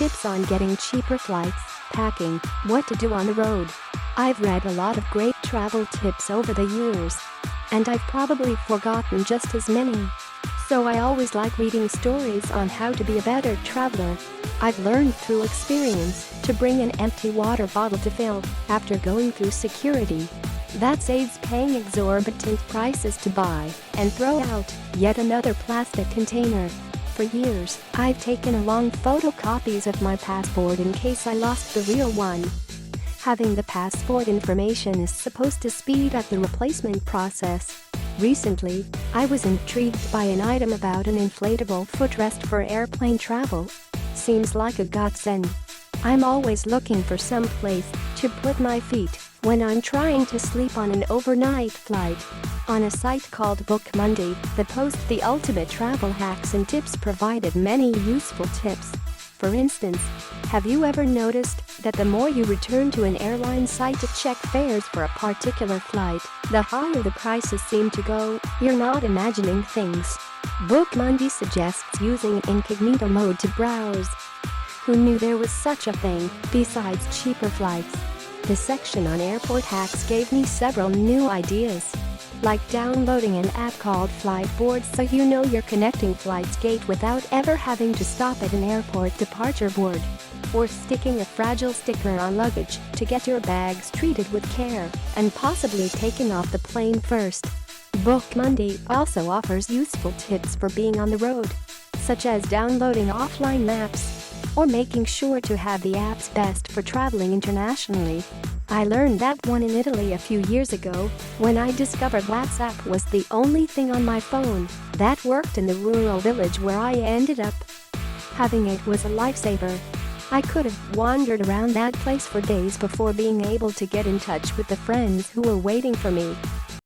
tips on getting cheaper flights, packing, what to do on the road. I've read a lot of great travel tips over the years, and I've probably forgotten just as many. So I always like reading stories on how to be a better traveler. I've learned through experience to bring an empty water bottle to fill after going through security. That saves paying exorbitant prices to buy and throw out yet another plastic container. For years, I've taken along photocopies of my passport in case I lost the real one. Having the passport information is supposed to speed up the replacement process. Recently, I was intrigued by an item about an inflatable footrest for airplane travel. Seems like a godsend. I'm always looking for some place to put my feet when I'm trying to sleep on an overnight flight. On a site called Bookmundi, that posts the ultimate travel hacks and tips, provided many useful tips. For instance, have you ever noticed that the more you return to an airline site to check fares for a particular flight, the higher the prices seem to go? You're not imagining things. Bookmundi suggests using incognito mode to browse. Who knew there was such a thing, besides cheaper flights? The section on airport hacks gave me several new ideas, like downloading an app called Flightboard so you know your connecting flight's gate without ever having to stop at an airport departure board, or sticking a fragile sticker on luggage to get your bags treated with care and possibly taken off the plane first. Bookmundi also offers useful tips for being on the road, such as downloading offline maps or making sure to have the apps best for traveling internationally. I learned that one in Italy a few years ago when I discovered WhatsApp was the only thing on my phone that worked in the rural village where I ended up. Having it was a lifesaver. I could have wandered around that place for days before being able to get in touch with the friends who were waiting for me.